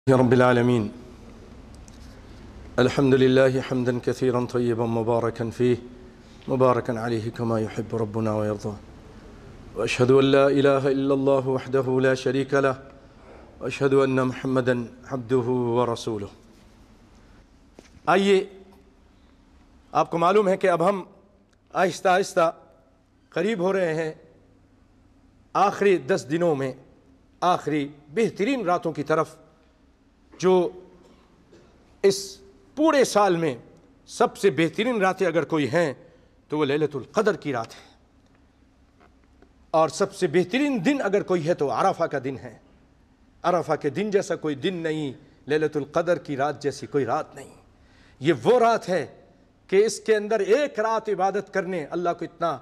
يا رب العالمين. الحمد لله حمدا كثيرا طيبا مباركا فيه مباركا عليه كما يحب ربنا ويرضى، وأشهد أن لا إله إلا الله وحده لا شريك له، وأشهد أن محمدا عبده ورسوله۔ آئیے، آپ کو معلوم ہے کہ اب ہم آہستہ آہستہ قریب ہو رہے ہیں آخری 10 دنوں میں آخری بہترین راتوں کی طرف، جو اس پورے سال میں سب سے بہترین راتیں اگر کوئی ہیں تو وہ لیلۃ القدر کی رات ہے، اور سب سے بہترین دن اگر کوئی ہے تو عرفہ کا دن ہے۔ عرفہ کے دن جیسا کوئی دن نہیں، لیلۃ القدر کی رات جیسی کوئی رات نہیں۔ یہ وہ رات ہے کہ اس کے اندر ایک رات عبادت کرنے اللہ کو اتنا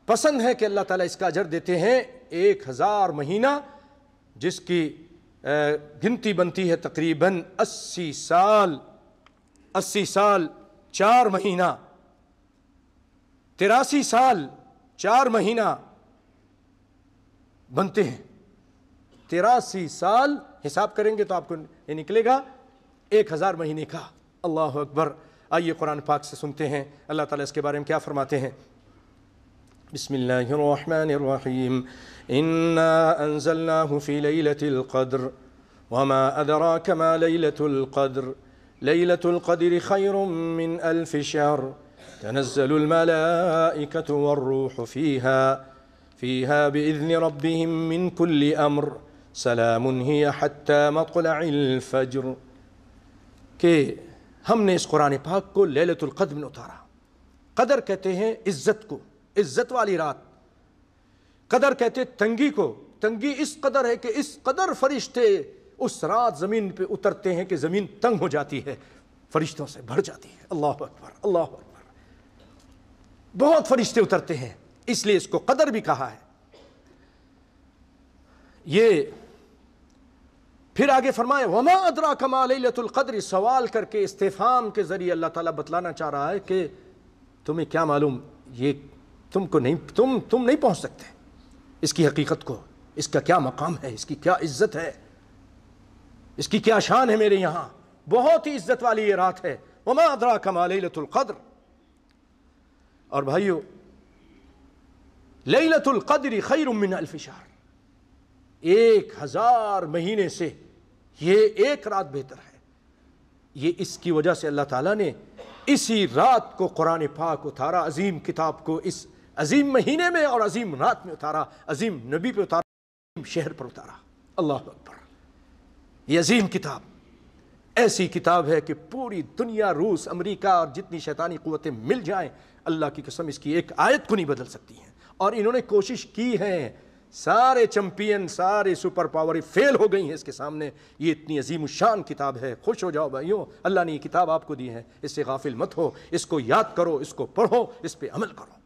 پسند ہے کہ اللہ تعالیٰ اس کا اجر دیتے ہیں 1000 مہینہ، جس کی گنتی بنتی ہے تقریباً 80 سال 4 مہینہ، 83 سال 4 مہینہ بنتے ہیں۔ 83 سال حساب کریں گے تو آپ کو یہ نکلے گا 1000 مہینے کا۔ اللہ اکبر۔ آئیے قرآن پاک سے سنتے ہیں اللہ تعالیٰ اس کے بارے میں کیا فرماتے ہیں۔ بسم اللہ الرحمن الرحیم۔ إنا أنزلناه في ليلة القدر وما أدراك ما ليلة القدر ليلة القدر خير من 1000 شهر تنزل الملائكة والروح فيها بإذن ربهم من كل أمر سلام هي حتى مطلع الفجر۔ کہ ہم نے اس قرآن پاک کو لیلۃ القدر میں اتارا۔ قدر کہتے ہیں عزت کو، عزت والی رات۔ قدر کہتے تنگی کو، تنگی اس قدر ہے کہ اس قدر فرشتے اس رات زمین پہ اترتے ہیں کہ زمین تنگ ہو جاتی ہے، فرشتوں سے بھر جاتی ہے۔ اللہ اکبر، اللہ اکبر۔ بہت فرشتے اترتے ہیں، اس لیے اس کو قدر بھی کہا ہے۔ یہ پھر آگے فرمائے وما ادراک ما لیلۃ القدر، سوال کر کے استفہام کے ذریعے اللہ تعالیٰ بتلانا چاہ رہا ہے کہ تمہیں کیا معلوم، یہ تم نہیں پہنچ سکتے اس کی حقیقت کو، اس کا کیا مقام ہے، اس کی کیا عزت ہے، اس کی کیا شان ہے میرے یہاں۔ بہت ہی عزت والی یہ رات ہے۔ وما ادراک ما لیلۃ القدر۔ اور بھائیو، لیلۃ القدر خیر من 1000 شہر، 1000 مہینے سے یہ ایک رات بہتر ہے۔ یہ اس کی وجہ سے اللہ تعالیٰ نے اسی رات کو قرآن پاک اتارا، عظیم کتاب کو اس عظیم مہینے میں اور عظیم رات میں اتارا، عظیم نبی پہ اتارا، عظیم شہر پر اتارا۔ اللہ اکبر۔ یہ عظیم کتاب ایسی کتاب ہے کہ پوری دنیا، روس، امریکہ اور جتنی شیطانی قوتیں مل جائیں، اللہ کی قسم اس کی ایک آیت کو نہیں بدل سکتی ہیں۔ اور انہوں نے کوشش کی ہے، سارے چمپئن، سارے سپر پاور فیل ہو گئی ہیں اس کے سامنے۔ یہ اتنی عظیم الشان کتاب ہے۔ خوش ہو جاؤ بھائیوں، اللہ نے یہ کتاب آپ کو دی ہے، اس سے غافل مت ہو، اس کو یاد کرو، اس کو پڑھو، اس پہ عمل کرو۔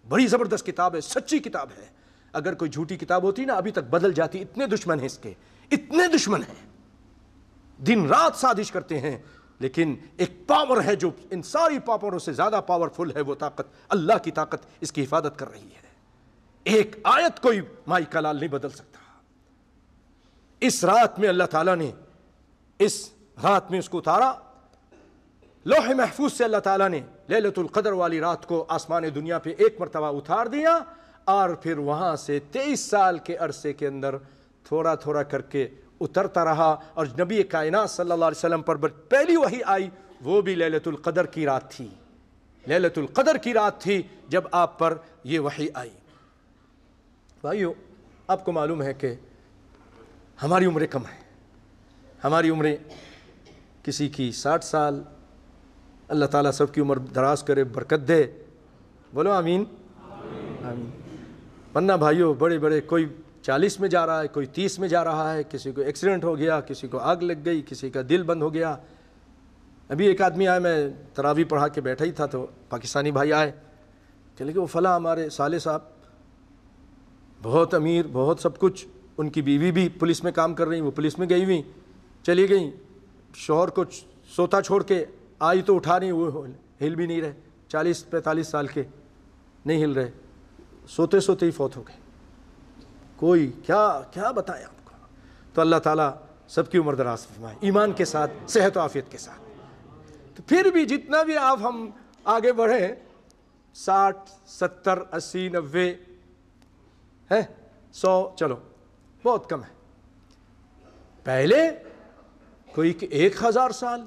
بڑی زبردست کتاب ہے، سچی کتاب ہے۔ اگر کوئی جھوٹی کتاب ہوتی نا ابھی تک بدل جاتی۔ اتنے دشمن ہیں اس کے، اتنے دشمن ہیں، دن رات سازش کرتے ہیں، لیکن ایک پاور ہے جو ان ساری پاوروں سے زیادہ پاورفل ہے، وہ طاقت، اللہ کی طاقت اس کی حفاظت کر رہی ہے۔ ایک آیت کوئی مائی کا لال نہیں بدل سکتا۔ اس رات میں اللہ تعالیٰ نے اس رات میں اس کو اتارا۔ لوح محفوظ سے اللہ تعالیٰ نے لیلۃ القدر والی رات کو آسمان دنیا پہ ایک مرتبہ اتار دیا، اور پھر وہاں سے 23 سال کے عرصے کے اندر تھوڑا تھوڑا کر کے اترتا رہا، اور نبی کائنات صلی اللہ علیہ وسلم پر پہلی وحی آئی وہ بھی لیلۃ القدر کی رات تھی۔ لیلۃ القدر کی رات تھی جب آپ پر یہ وحی آئی۔ بھائیو، آپ کو معلوم ہے کہ ہماری عمریں کم ہیں، ہماری عمریں کسی کی 60 سال، اللہ تعالیٰ سب کی عمر دراز کرے، برکت دے، بولو آمین آمین۔ ورنہ بھائیو بڑے بڑے، کوئی 40 میں جا رہا ہے، کوئی 30 میں جا رہا ہے، کسی کو ایکسیڈنٹ ہو گیا، کسی کو آگ لگ گئی، کسی کا دل بند ہو گیا۔ ابھی ایک آدمی آیا، میں تراویح پڑھا کے بیٹھا ہی تھا تو پاکستانی بھائی آئے، چلے کہ وہ فلاں ہمارے صالح صاحب بہت امیر، بہت سب کچھ، ان کی بیوی بھی پولیس میں کام کر رہی، وہ پولیس میں گئی ہوئی، چلی گئیں، شوہر کو سوتا چھوڑ کے آئی تو اٹھا نہیں، وہ ہل بھی نہیں رہے، 40-45 سال کے نہیں ہل رہے، سوتے سوتے ہی فوت ہو گئے۔ کوئی کیا بتائیں آپ کو۔ تو اللہ تعالیٰ سب کی عمر دراز فرمائے ایمان کے ساتھ، صحت و عافیت کے ساتھ۔ تو پھر بھی جتنا بھی آپ ہم آگے بڑھیں 60 70 80 90 ہے 100 چلو بہت کم ہے۔ پہلے کوئی 1000 سال،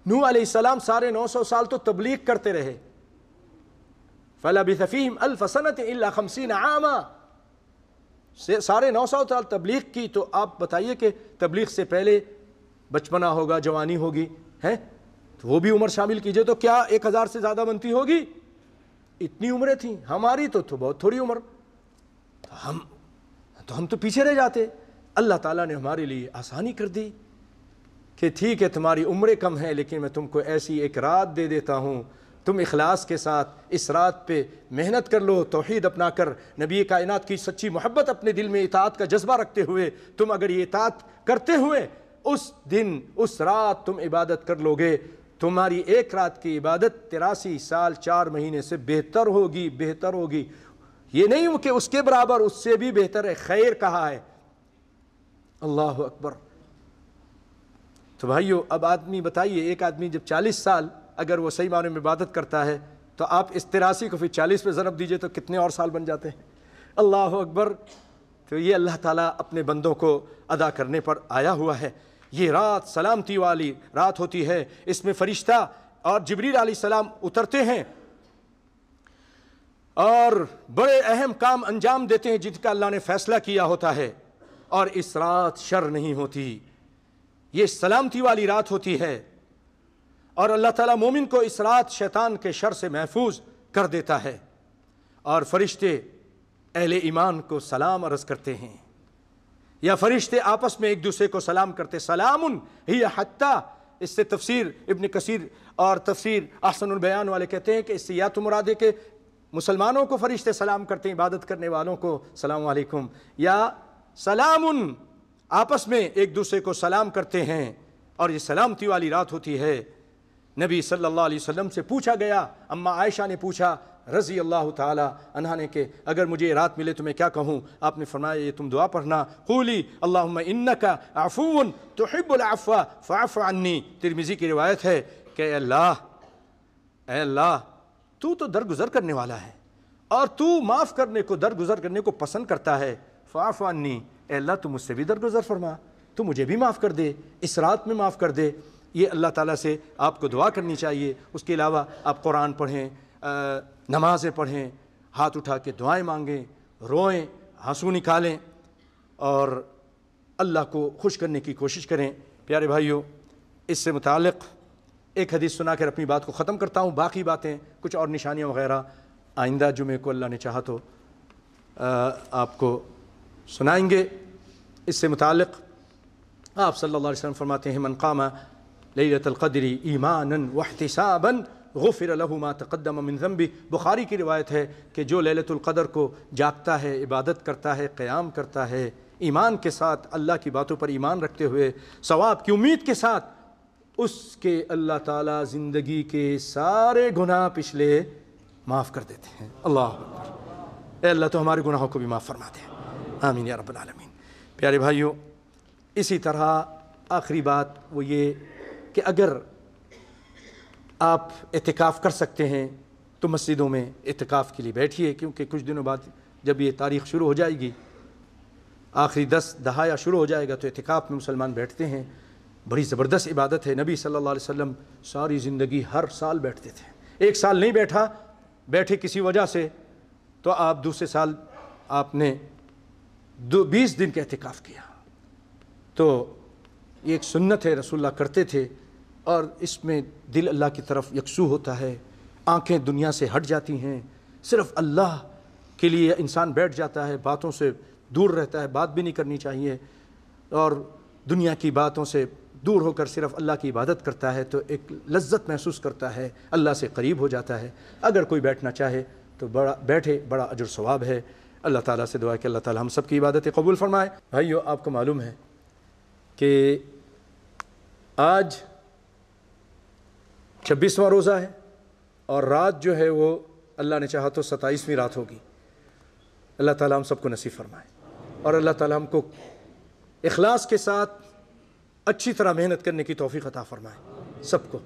نوح علیہ السلام 950 سال تو تبلیغ کرتے رہے، فَلَبِثَ فِيهِمْ أَلْفَ سَنَةٍ إِلَّا 50 عَامًا، 950 سال تبلیغ کی۔ تو آپ بتائیے کہ تبلیغ سے پہلے بچپنا ہوگا، جوانی ہوگی، ہے تو وہ بھی عمر شامل کیجئے تو کیا 1000 سے زیادہ بنتی ہوگی؟ اتنی عمریں تھیں، ہماری تو بہت تھوڑی عمر، ہم تو پیچھے رہ جاتے۔ اللہ تعالیٰ نے ہمارے لیے آسانی کر دی کہ ٹھیک ہے تمہاری عمریں کم ہیں لیکن میں تم کو ایسی ایک رات دے دیتا ہوں، تم اخلاص کے ساتھ اس رات پہ محنت کر لو، توحید اپنا کر، نبی کائنات کی سچی محبت اپنے دل میں، اطاعت کا جذبہ رکھتے ہوئے تم اگر یہ اطاعت کرتے ہوئے اس دن اس رات تم عبادت کر لو گے، تمہاری ایک رات کی عبادت 83 سال 4 مہینے سے بہتر ہوگی، بہتر ہوگی۔ یہ نہیں کہ اس کے برابر، اس سے بھی بہتر ہے، خیر کہا ہے۔ اللہ اکبر۔ تو بھائیو اب آدمی بتائیے، ایک آدمی جب 40 سال اگر وہ صحیح معنی میں عبادت کرتا ہے تو آپ اس 83 کو پھر 40 پہ ضرب دیجئے تو کتنے اور سال بن جاتے ہیں؟ اللہ اکبر۔ تو یہ اللہ تعالیٰ اپنے بندوں کو ادا کرنے پر آیا ہوا ہے۔ یہ رات سلامتی والی رات ہوتی ہے، اس میں فرشتہ اور جبریل علیہ السلام اترتے ہیں اور بڑے اہم کام انجام دیتے ہیں جن کا اللہ نے فیصلہ کیا ہوتا ہے، اور اس رات شر نہیں ہوتی، یہ سلامتی والی رات ہوتی ہے، اور اللہ تعالیٰ مومن کو اس رات شیطان کے شر سے محفوظ کر دیتا ہے، اور فرشتے اہل ایمان کو سلام عرض کرتے ہیں، یا فرشتے آپس میں ایک دوسرے کو سلام کرتے، سلام ہی حتی۔ اس سے تفسیر ابن کثیر اور تفسیر احسن البیان والے کہتے ہیں کہ اس سے یا تو مراد ہے کہ مسلمانوں کو فرشتے سلام کرتے ہیں، عبادت کرنے والوں کو السلام علیکم، یا سلام آپس میں ایک دوسرے کو سلام کرتے ہیں، اور یہ سلامتی والی رات ہوتی ہے۔ نبی صلی اللہ علیہ وسلم سے پوچھا گیا، اما عائشہ نے پوچھا رضی اللہ تعالی عنہا نے کہ اگر مجھے یہ رات ملے تو میں کیا کہوں؟ آپ نے فرمایا یہ تم دعا پڑھنا، قولی اللہم انک عفو تحب العفو فاعف عنی۔ ترمذی کی روایت ہے کہ اے اللہ تو درگزر کرنے والا ہے اور تو معاف کرنے کو، درگزر کرنے کو پسند کرتا ہے، فاعف عنی، اے اللہ تو مجھ سے بھی درگزر فرما، تو مجھے بھی معاف کر دے، اس رات میں معاف کر دے۔ یہ اللہ تعالیٰ سے آپ کو دعا کرنی چاہیے۔ اس کے علاوہ آپ قرآن پڑھیں، نمازیں پڑھیں، ہاتھ اٹھا کے دعائیں مانگیں، روئیں، آنسو نکالیں، اور اللہ کو خوش کرنے کی کوشش کریں۔ پیارے بھائیوں، اس سے متعلق ایک حدیث سنا کر اپنی بات کو ختم کرتا ہوں، باقی باتیں کچھ اور نشانیاں وغیرہ آئندہ جمعے کو اللہ نے چاہا تو آپ کو سنائیں گے۔ اس سے متعلق آپ صلی اللہ علیہ وسلم فرماتے ہیں من قام لیلۃ القدر ایمانا واحتسابا غفر له ما تقدم من ذنبه۔ بخاری کی روایت ہے کہ جو لیلۃ القدر کو جاگتا ہے، عبادت کرتا ہے، قیام کرتا ہے، ایمان کے ساتھ، اللہ کی باتوں پر ایمان رکھتے ہوئے، ثواب کی امید کے ساتھ، اس کے اللہ تعالیٰ زندگی کے سارے گناہ پچھلے معاف کر دیتے ہیں۔ اللہ اکبر۔ اے اللہ تو ہمارے گناہوں کو بھی معاف فرما دے، آمین یا رب العالمین۔ پیارے بھائیوں، اسی طرح آخری بات وہ یہ کہ اگر آپ اعتکاف کر سکتے ہیں تو مسجدوں میں اعتکاف کے لیے بیٹھیے، کیونکہ کچھ دنوں بعد جب یہ تاریخ شروع ہو جائے گی، آخری 10 دہایا شروع ہو جائے گا، تو اعتکاف میں مسلمان بیٹھتے ہیں۔ بڑی زبردست عبادت ہے۔ نبی صلی اللہ علیہ وسلم ساری زندگی ہر سال بیٹھتے تھے، ایک سال نہیں بیٹھے کسی وجہ سے تو آپ دوسرے سال آپ نے 20 دن کا اعتکاف کیا، تو یہ ایک سنت ہے، رسول اللہ کرتے تھے، اور اس میں دل اللہ کی طرف یکسو ہوتا ہے، آنکھیں دنیا سے ہٹ جاتی ہیں، صرف اللہ کے لیے انسان بیٹھ جاتا ہے، باتوں سے دور رہتا ہے، بات بھی نہیں کرنی چاہیے، اور دنیا کی باتوں سے دور ہو کر صرف اللہ کی عبادت کرتا ہے تو ایک لذت محسوس کرتا ہے، اللہ سے قریب ہو جاتا ہے۔ اگر کوئی بیٹھنا چاہے تو بیٹھے، بڑا اجر ثواب ہے۔ اللہ تعالیٰ سے دعا ہے کہ اللہ تعالیٰ ہم سب کی عبادتیں قبول فرمائے۔ بھائیو، آپ کو معلوم ہے کہ آج 26واں روزہ ہے، اور رات جو ہے وہ اللہ نے چاہا تو 27ویں رات ہوگی۔ اللہ تعالیٰ ہم سب کو نصیب فرمائے، اور اللہ تعالیٰ ہم کو اخلاص کے ساتھ اچھی طرح محنت کرنے کی توفیق عطا فرمائے سب کو،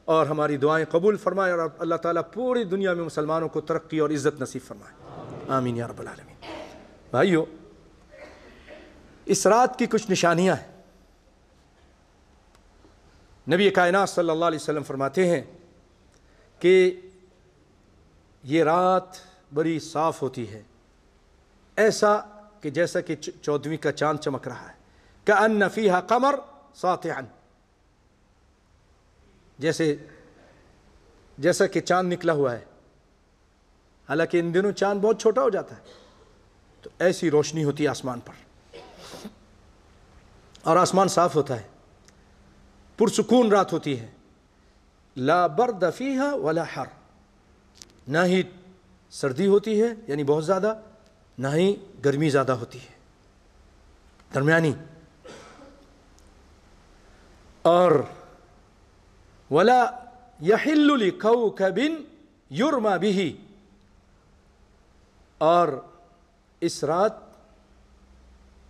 اور ہماری دعائیں قبول فرمائے، اور اللہ تعالیٰ پوری دنیا میں مسلمانوں کو ترقی اور عزت نصیب فرمائے، آمین یا رب العالمین۔ بھائیو، اس رات کی کچھ نشانیاں ہیں۔ نبی کائنات صلی اللہ علیہ وسلم فرماتے ہیں کہ یہ رات بڑی صاف ہوتی ہے، ایسا کہ جیسا کہ 14ویں کا چاند چمک رہا ہے، کأن فیہا قمر ساطعا، جیسا کہ چاند نکلا ہوا ہے، حالانکہ ان دنوں چاند بہت چھوٹا ہو جاتا ہے، تو ایسی روشنی ہوتی ہے آسمان پر، اور آسمان صاف ہوتا ہے، پرسکون رات ہوتی ہے، لا برد فیہا ولا حر، نہ ہی سردی ہوتی ہے یعنی بہت زیادہ، نہ ہی گرمی زیادہ ہوتی ہے، درمیانی، اور ولا یحل لکوکب یرمی بہ، اور اس رات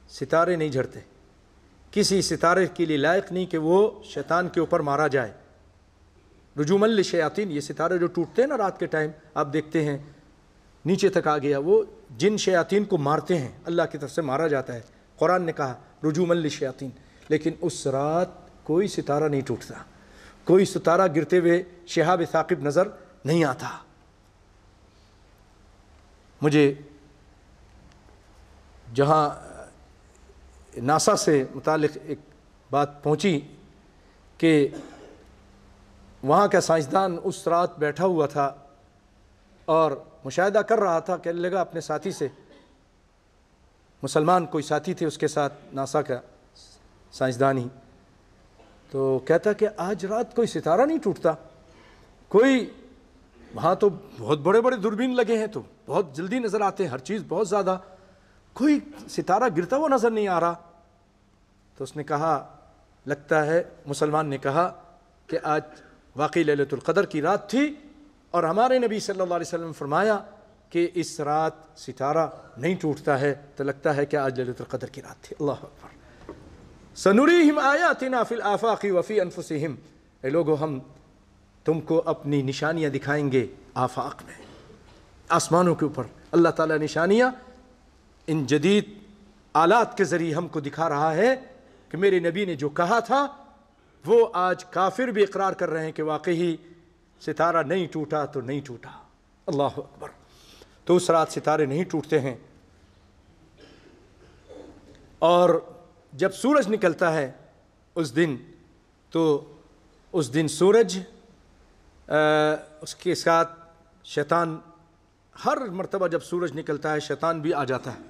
ستارے نہیں جھڑتے، کسی ستارے کے لیے لائق نہیں کہ وہ شیطان کے اوپر مارا جائے، رجوما للشیاطین، یہ ستارے جو ٹوٹتے ہیں نا رات کے ٹائم، آپ دیکھتے ہیں نیچے تک آ گیا، وہ جن شیاطین کو مارتے ہیں، اللہ کی طرف سے مارا جاتا ہے، قرآن نے کہا رجوما للشیاطین، لیکن اس رات کوئی ستارہ نہیں ٹوٹتا، کوئی ستارہ گرتے ہوئے شہاب ثاقب نظر نہیں آتا۔ مجھے جہاں ناسا سے متعلق ایک بات پہنچی کہ وہاں کا سائنسدان اس رات بیٹھا ہوا تھا اور مشاہدہ کر رہا تھا، کہنے لگا اپنے ساتھی سے، مسلمان کوئی ساتھی تھے اس کے ساتھ، ناسا کا سائنسدان ہی، تو کہتا کہ آج رات کوئی ستارہ نہیں ٹوٹتا، کوئی وہاں تو بہت بڑے بڑے دوربین لگے ہیں تو بہت جلدی نظر آتے ہیں، ہر چیز بہت زیادہ، کوئی ستارہ گرتا ہوا نظر نہیں آ رہا۔ تو اس نے کہا، لگتا ہے مسلمان نے کہا کہ آج واقعی لیلۃ القدر کی رات تھی، اور ہمارے نبی صلی اللہ علیہ وسلم نے فرمایا کہ اس رات ستارہ نہیں ٹوٹتا ہے، تو لگتا ہے کہ آج لیلۃ القدر کی رات تھی۔ اللہ اکبر۔ سنریہم آیاتنا فی الآفاق وفی انفسہم، اے لوگو ہم تم کو اپنی نشانیاں دکھائیں گے آفاق میں، آسمانوں کے اوپر اللہ تعالیٰ نشانیاں ان جدید آلات کے ذریعے ہم کو دکھا رہا ہے کہ میرے نبی نے جو کہا تھا وہ آج کافر بھی اقرار کر رہے ہیں کہ واقعی ستارہ نہیں ٹوٹا تو نہیں ٹوٹا۔ اللہ اکبر۔ تو اس رات ستارے نہیں ٹوٹتے ہیں، اور جب سورج نکلتا ہے اس دن، تو اس دن سورج اس کے ساتھ شیطان، ہر مرتبہ جب سورج نکلتا ہے شیطان بھی آ جاتا ہے،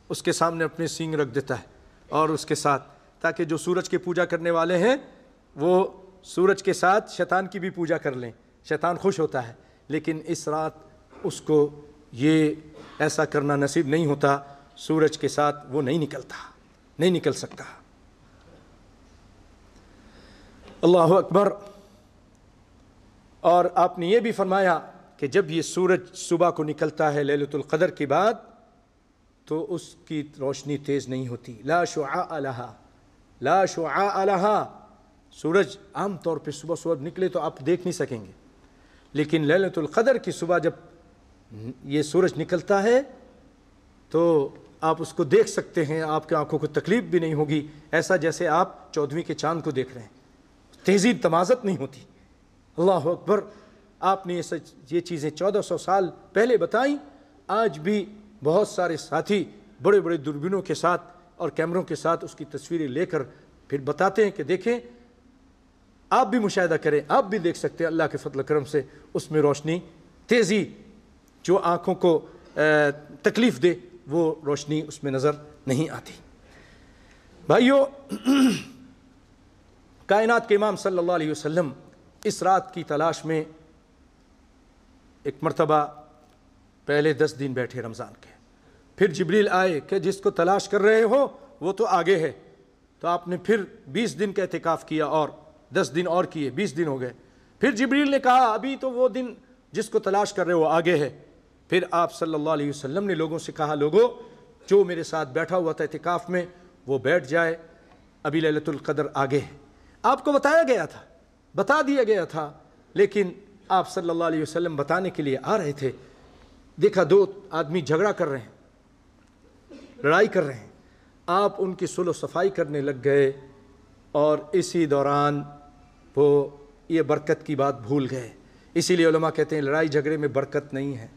اس کے سامنے اپنے سینگ رکھ دیتا ہے، اور اس کے ساتھ، تاکہ جو سورج کی پوجا کرنے والے ہیں وہ سورج کے ساتھ شیطان کی بھی پوجا کر لیں، شیطان خوش ہوتا ہے۔ لیکن اس رات اس کو یہ ایسا کرنا نصیب نہیں ہوتا، سورج کے ساتھ وہ نہیں نکلتا، نہیں نکل سکتا۔ اللہ اکبر۔ اور آپ نے یہ بھی فرمایا کہ جب یہ سورج صبح کو نکلتا ہے لیلۃ القدر کے بعد، تو اس کی روشنی تیز نہیں ہوتی، لا شعاع لہا، لا شعاع لہا۔ سورج عام طور پہ صبح صبح نکلے تو آپ دیکھ نہیں سکیں گے، لیکن لیلۃ القدر کی صبح جب یہ سورج نکلتا ہے تو آپ اس کو دیکھ سکتے ہیں، آپ کی آنکھوں کو تکلیف بھی نہیں ہوگی، ایسا جیسے آپ 14ویں کے چاند کو دیکھ رہے ہیں، تیزی تمازت نہیں ہوتی۔ اللہ اکبر۔ آپ نے یہ چیزیں 1400 سال پہلے بتائیں، آج بھی بہت سارے ساتھی بڑے بڑے دوربینوں کے ساتھ اور کیمروں کے ساتھ اس کی تصویریں لے کر پھر بتاتے ہیں کہ دیکھیں، آپ بھی مشاہدہ کریں، آپ بھی دیکھ سکتے ہیں اللہ کے فضل و کرم سے اس میں روشنی، تیزی جو آنکھوں کو تکلیف دے وہ روشنی اس میں نظر نہیں آتی۔ بھائیو، کائنات کے امام صلی اللہ علیہ وسلم اس رات کی تلاش میں ایک مرتبہ پہلے 10 دن بیٹھے رمضان کے، پھر جبریل آئے کہ جس کو تلاش کر رہے ہو وہ تو آگے ہے، تو آپ نے پھر 20 دن کا اعتکاف کیا اور 10 دن اور کیے، 20 دن ہو گئے۔ پھر جبریل نے کہا ابھی تو وہ دن جس کو تلاش کر رہے ہو آگے ہے۔ پھر آپ صلی اللہ علیہ وسلم نے لوگوں سے کہا، لوگوں جو میرے ساتھ بیٹھا ہوا تھا اعتکاف میں، وہ بیٹھ جائے، ابھی لیلۃ القدر آگے ہے۔ آپ کو بتایا گیا تھا، بتا دیا گیا تھا، لیکن آپ صلی اللہ علیہ وسلم بتانے کے لیے آ رہے تھے، دیکھا دو آدمی جھگڑا کر رہے ہیں، لڑائی کر رہے ہیں، آپ ان کی صلح و صفائی کرنے لگ گئے، اور اسی دوران وہ یہ برکت کی بات بھول گئے۔ اسی لیے علماء کہتے ہیں لڑائی جھگڑے میں برکت نہیں ہے،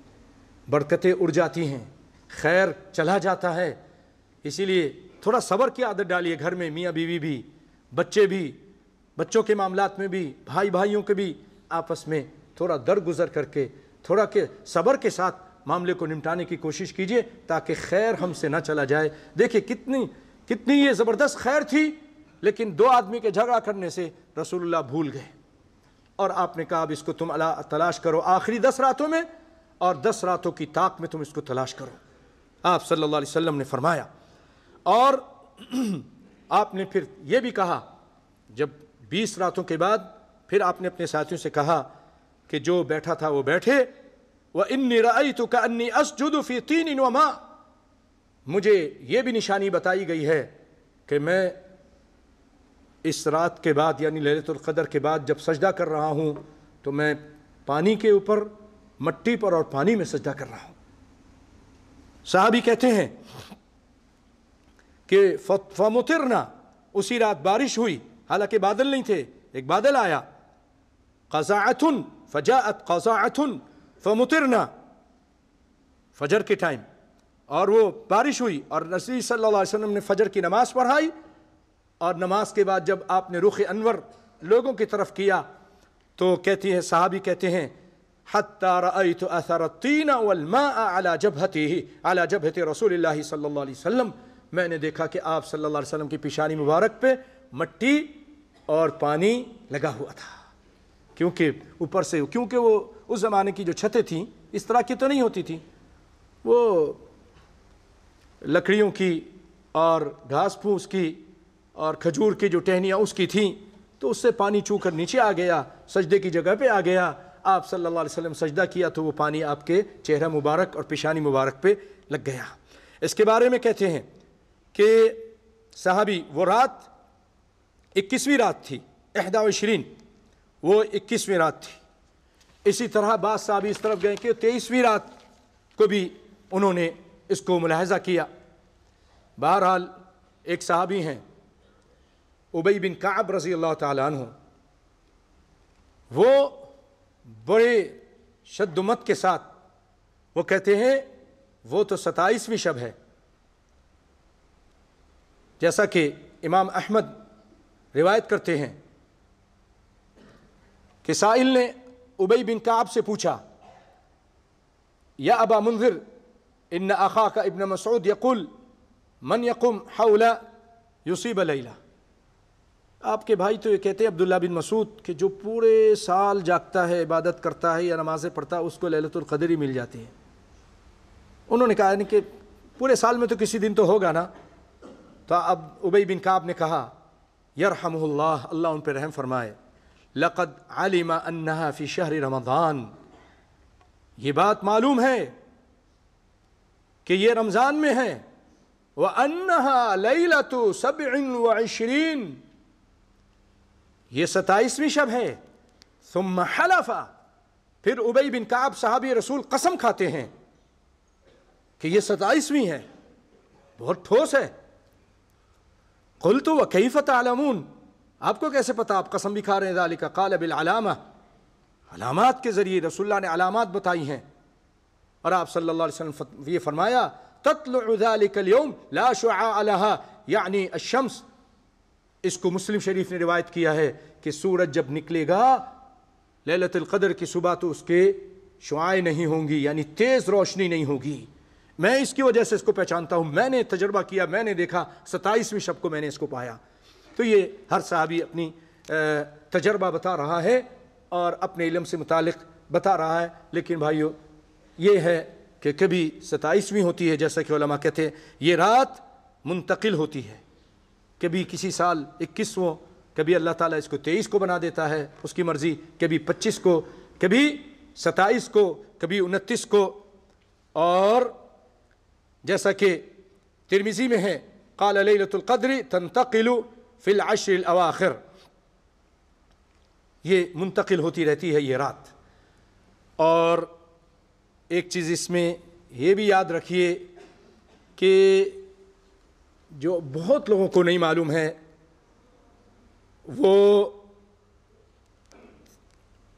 برکتیں اڑ جاتی ہیں، خیر چلا جاتا ہے۔ اسی لیے تھوڑا صبر کی عادت ڈالیے، گھر میں میاں بیوی بھی، بچے بھی، بچوں کے معاملات میں بھی، بھائی بھائیوں کے بھی، آپس میں تھوڑا درگزر کر کے تھوڑا کہ صبر کے ساتھ معاملے کو نمٹانے کی کوشش کیجئے تاکہ خیر ہم سے نہ چلا جائے۔ دیکھیں کتنی یہ زبردست خیر تھی، لیکن دو آدمی کے جھگڑا کرنے سے رسول اللہ بھول گئے، اور آپ نے کہا اب اس کو تم تلاش کرو آخری 10 راتوں میں، اور 10 راتوں کی طاق میں تم اس کو تلاش کرو، آپ صلی اللہ علیہ وسلم نے فرمایا۔ اور آپ نے پھر یہ بھی کہا، جب 20 راتوں کے بعد پھر آپ نے اپنے ساتھیوں سے کہا کہ جو بیٹھا تھا وہ بیٹھے، وَإِنِّي رَأَيْتُ كَأَنِّي أَسْجُدُ فِي طِينٍ وَمَاءٍ، مجھے یہ بھی نشانی بتائی گئی ہے کہ میں اس رات کے بعد یعنی لیلۃ القدر کے بعد جب سجدہ کر رہا ہوں تو میں پانی کے اوپر، مٹی پر اور پانی میں سجدہ کر رہا ہوں۔ صحابی کہتے ہیں کہ فَمُطِرْنَا، اسی رات بارش ہوئی، حالانکہ بادل نہیں تھے، ایک بادل آیا، قَزَعَةٌ فَجَاءَتْ قَزَعَةٌ فَمُطِرْنَا، فجر کے ٹائم، اور وہ بارش ہوئی، اور رسول صلی اللہ علیہ وسلم نے فجر کی نماز پڑھائی، اور نماز کے بعد جب آپ نے رخ انور لوگوں کی طرف کیا تو کہتی ہے، صحابی کہتے ہیں حَتَّى رَأَيْتُ أَثَرَ الطِّينَ وَالْمَاءَ عَلَى جَبْهَةِ رسول اللہ صلی اللہ علیہ وسلم، میں نے دیکھا کہ آپ صلی اللہ علیہ وسلم کی پیشانی مبارک پہ مٹی اور پانی لگا ہوا تھا، کیونکہ اوپر سے، کیونکہ وہ اس زمانے کی جو چھتیں تھیں اس طرح کی تو نہیں ہوتی تھیں، وہ لکڑیوں کی اور گھاس پھوس کی اور کھجور کی جو ٹہنیاں اس کی تھیں، تو اس سے پانی چو کر نیچے آ گیا، سجدے کی جگہ پہ آ گیا، آپ صلی اللہ علیہ وسلم سجدہ کیا تو وہ پانی آپ کے چہرہ مبارک اور پیشانی مبارک پہ لگ گیا۔ اس کے بارے میں کہتے ہیں کہ صحابی، وہ رات 21ویں رات تھی، 21، وہ 21ویں رات تھی۔ اسی طرح بعض صحابی اس طرف گئے کہ 23ویں رات کو بھی انہوں نے اس کو ملاحظہ کیا۔ بہرحال ایک صحابی ہیں ابی بن کعب رضی اللہ تعالیٰ عنہ، وہ بڑے شد و مت کے ساتھ وہ کہتے ہیں وہ تو 27ویں شب ہے، جیسا کہ امام احمد روایت کرتے ہیں کہ سائل نے ابی بن کعب سے پوچھا، یا ابا منذر ان اخاک ابن مسعود یقول من یقم حول یصیب لیلہ، آپ کے بھائی تو یہ کہتے ہیں عبداللہ بن مسعود کہ جو پورے سال جاگتا ہے، عبادت کرتا ہے یا نمازیں پڑھتا ہے، اس کو لیلۃ القدر ہی مل جاتی ہے۔ انہوں نے کہا کہ پورے سال میں تو کسی دن تو ہوگا نا، تو اب ابی بن کعب نے کہا یرحمہ اللہ، اللہ ان پہ رحم فرمائے، لقد علم انہا فی شہر رمضان، یہ بات معلوم ہے کہ یہ رمضان میں ہے، وَأَنَّهَا لَيْلَةُ 27، یہ 27ویں شب ہے۔ ثم حلف، پھر ابی بن کعب صحابی رسول قسم کھاتے ہیں کہ یہ 27ویں ہے، بہت ٹھوس ہے۔ قلت وَكَيْفَ تَعْلَمُونَ، آپ کو کیسے پتا، آپ قسم بھی کھا رہے ہیں؟ ذَلِكَ قَالَ بِالْعَلَامَةِ، علامات کے ذریعے رسول اللہ نے علامات بتائی ہیں، اور آپ صلی اللہ علیہ وسلم یہ فرمایا تطلع ذلك اليوم لا شعاع لها یعنی الشمس، اس کو مسلم شریف نے روایت کیا ہے کہ سورج جب نکلے گا لیلۃ القدر کی صبح تو اس کے شعاعیں نہیں ہوں گی، یعنی تیز روشنی نہیں ہوگی۔ میں اس کی وجہ سے اس کو پہچانتا ہوں، میں نے تجربہ کیا، میں نے دیکھا 27ویں شب کو میں نے اس کو پایا۔ تو یہ ہر صحابی اپنی تجربہ بتا رہا ہے اور اپنے علم سے متعلق بتا رہا ہے، لیکن بھائیو یہ ہے کہ کبھی 27ویں ہوتی ہے، جیسا کہ علماء کہتے ہیں یہ رات منتقل ہوتی ہے، کبھی کسی سال 21واں، کبھی اللہ تعالیٰ اس کو 23 کو بنا دیتا ہے، اس کی مرضی، کبھی 25 کو، کبھی 27 کو، کبھی 29 کو۔ اور جیسا کہ ترمذی میں ہے قال لیلۃ القدر تنتقل فی العشر الاواخر، یہ منتقل ہوتی رہتی ہے یہ رات۔ اور ایک چیز اس میں یہ بھی یاد رکھیے کہ جو بہت لوگوں کو نہیں معلوم ہے، وہ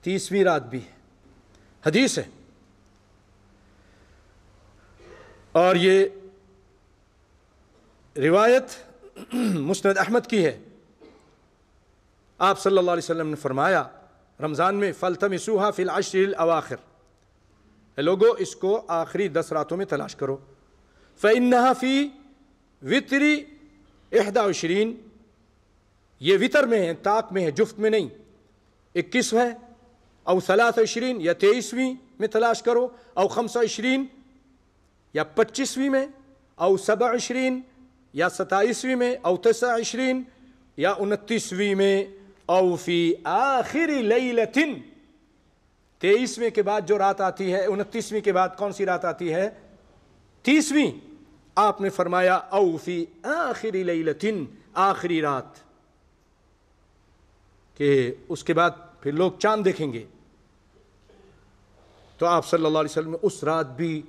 30ویں رات بھی ہے، حدیث ہے، اور یہ روایت مسند احمد کی ہے۔ آپ صلی اللہ علیہ وسلم نے فرمایا رمضان میں فَالْتَمِسُوهَا فِي الْعَشْرِ الْأَوَاخِرِ، لوگو اس کو آخری 10 راتوں میں تلاش کرو۔ فَإِنَّهَا فِي وِتْرِ 21، یہ وطر میں ہے، طاق میں ہے، جفت میں نہیں، 21 ہے، او 23 یا 23ویں میں تلاش کرو، او 25 یا 25ویں میں، او 27 یا 27ویں میں، او 29 یا 29ویں میں، او فی آخر لیلۃ، 23ویں کے بعد جو رات آتی ہے، 29ویں کے بعد کون سی رات آتی ہے؟ 30ویں۔ آپ نے فرمایا او فی آخر لیلۃ، آخری رات، کہ اس کے بعد پھر لوگ چاند دیکھیں گے۔ تو آپ صلی اللہ علیہ وسلم نے اس رات بھی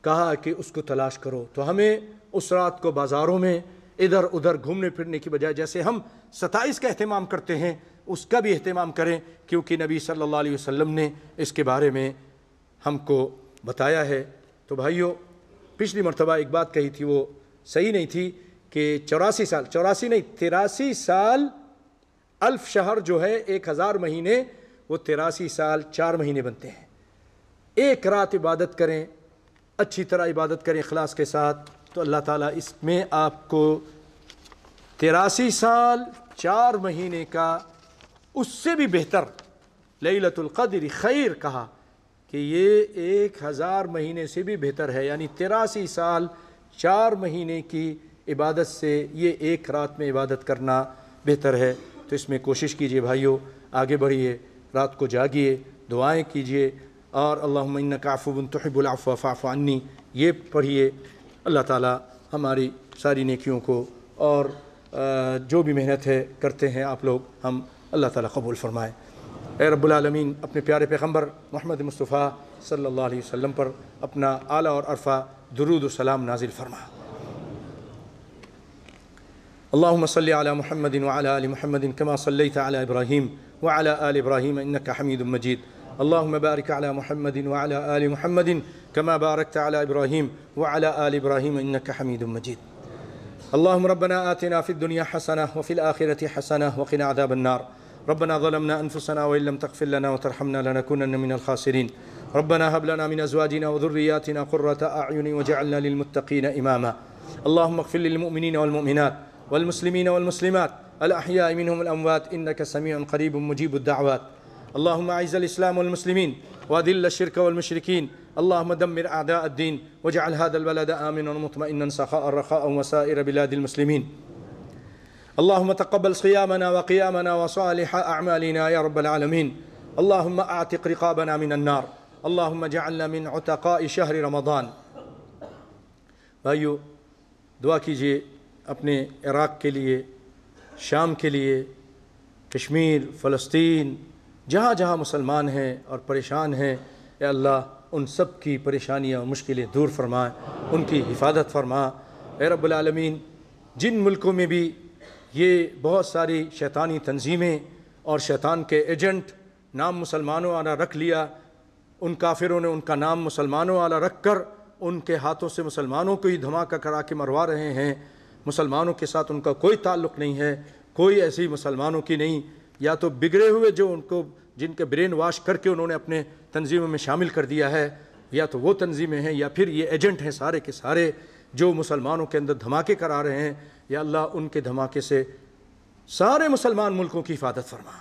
کہا کہ اس کو تلاش کرو۔ تو ہمیں اس رات کو بازاروں میں ادھر ادھر گھومنے پھرنے کی بجائے جیسے ہم 27 کا اہتمام کرتے ہیں اس کا بھی اہتمام کریں، کیونکہ نبی صلی اللہ علیہ وسلم نے اس کے بارے میں ہم کو بتایا ہے۔ تو بھائیو، پچھلی مرتبہ ایک بات کہی تھی وہ صحیح نہیں تھی کہ 83 سال 1000 شہر جو ہے 1000 مہینے، وہ 83 سال 4 مہینے بنتے ہیں۔ ایک رات عبادت کریں، اچھی طرح عبادت کریں اخلاص کے ساتھ، تو اللہ تعالیٰ اس میں آپ کو 83 سال 4 مہینے کا اس سے بھی بہتر لیلۃ القدر خیر کہا کہ یہ 1000 مہینے سے بھی بہتر ہے، یعنی 83 سال 4 مہینے کی عبادت سے یہ ایک رات میں عبادت کرنا بہتر ہے۔ تو اس میں کوشش کیجئے بھائیو، آگے بڑھیے، رات کو جاگیے، دعائیں کیجئے، اور اللہم انک عفو تحب العفو فاعف عنی یہ پڑھیے۔ اللہ تعالیٰ ہماری ساری نیکیوں کو اور جو بھی محنت ہے کرتے ہیں آپ لوگ، ہم اللہ تعالیٰ قبول فرمائے۔ اے رب العالمین، اپنے پیارے پیغمبر محمد مصطفیٰ صلی اللہ علیہ وسلم پر اپنا اعلیٰ اور عرفہ درود و سلام نازل فرما۔ اللہم صلی علی محمد وعلی آل محمد کما صلیت علی ابراہیم وعلی آل ابراہیم انک حمید مجید۔ اللہم بارک علی محمد وعلی آل محمد کما بارکت علی ابراہیم وعلی آل ابراہیم انک حمید مجید۔ اللہم ربنا آتنا فی الدنیا حسنہ وفی الآخرة حسنہ وقنا عذاب النار۔ ربنا ظلمنا انفسنا وإن لم تغفر لنا وترحمنا لنكونن من الخاسرين۔ ربنا هب لنا من ازواجنا وذرياتنا قرة اعين واجعلنا للمتقين اماما۔ اللهم اغفر للمؤمنين والمؤمنات والمسلمين والمسلمات الاحياء منهم الاموات انك سميع قريب مجيب الدعوات۔ اللهم اعز الاسلام والمسلمين واذل الشرك والمشركين۔ اللهم دمر اعداء الدين واجعل هذا البلد امنا مطمئنا سخاء رخاء وسائر بلاد المسلمين۔ اللهم تقبل صيامنا وقيامنا وصالح اعمالنا يا رب العالمين۔ اللهم اعتق رقابنا من النار۔ اللهم اجعلنا من عتقاء شهر رمضان۔ بھائیو، دعا کیجئے اپنے عراق کے لیے، شام کے لیے، کشمیر، فلسطین، جہاں جہاں مسلمان ہیں اور پریشان ہیں، اے اللہ ان سب کی پریشانیاں اور مشکلیں دور فرمائے، ان کی حفاظت فرما۔ اے رب العالمین، جن ملکوں میں بھی یہ بہت ساری شیطانی تنظیمیں اور شیطان کے ایجنٹ نام مسلمانوں والا رکھ لیا، ان کافروں نے ان کا نام مسلمانوں والا رکھ کر ان کے ہاتھوں سے مسلمانوں کو ہی دھماکہ کرا کے مروا رہے ہیں، مسلمانوں کے ساتھ ان کا کوئی تعلق نہیں ہے، کوئی ایسی مسلمانوں کی نہیں، یا تو بگڑے ہوئے جو ان کو جن کے برین واش کر کے انہوں نے اپنے تنظیموں میں شامل کر دیا ہے، یا تو وہ تنظیمیں ہیں یا پھر یہ ایجنٹ ہیں سارے کے سارے جو مسلمانوں کے اندر دھماکے کرا رہے ہیں۔ یا اللہ ان کے دھماکے سے سارے مسلمان ملکوں کی حفاظت فرما۔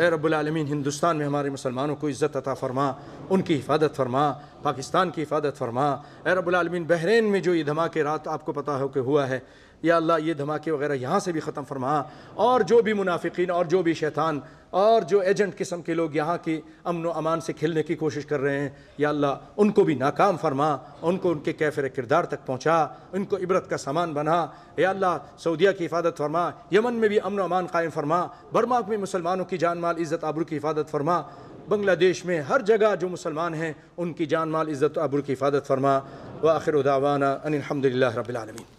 اے رب العالمین، ہندوستان میں ہمارے مسلمانوں کو عزت عطا فرما، ان کی حفاظت فرما، پاکستان کی حفاظت فرما۔ اے رب العالمین، بحرین میں جو یہ دھماکے رات آپ کو پتہ ہو کہ ہوا ہے، یا اللہ یہ دھماکے وغیرہ یہاں سے بھی ختم فرما، اور جو بھی منافقین اور جو بھی شیطان اور جو ایجنٹ قسم کے لوگ یہاں کی امن و امان سے کھلنے کی کوشش کر رہے ہیں، یا اللہ ان کو بھی ناکام فرما، ان کو ان کے کیفر کردار تک پہنچا، ان کو عبرت کا سامان بنا۔ یا اللہ سعودیہ کی حفاظت فرما، یمن میں بھی امن و امان قائم فرما، برما میں مسلمانوں کی جان مال عزت آبرو کی حفاظت فرما، بنگلہ دیش میں ہر جگہ جو مسلمان ہیں ان کی جان مال عزت آبرو کی حفاظت فرما۔ وآخر دعوانا ان الحمد للہ رب العالمین۔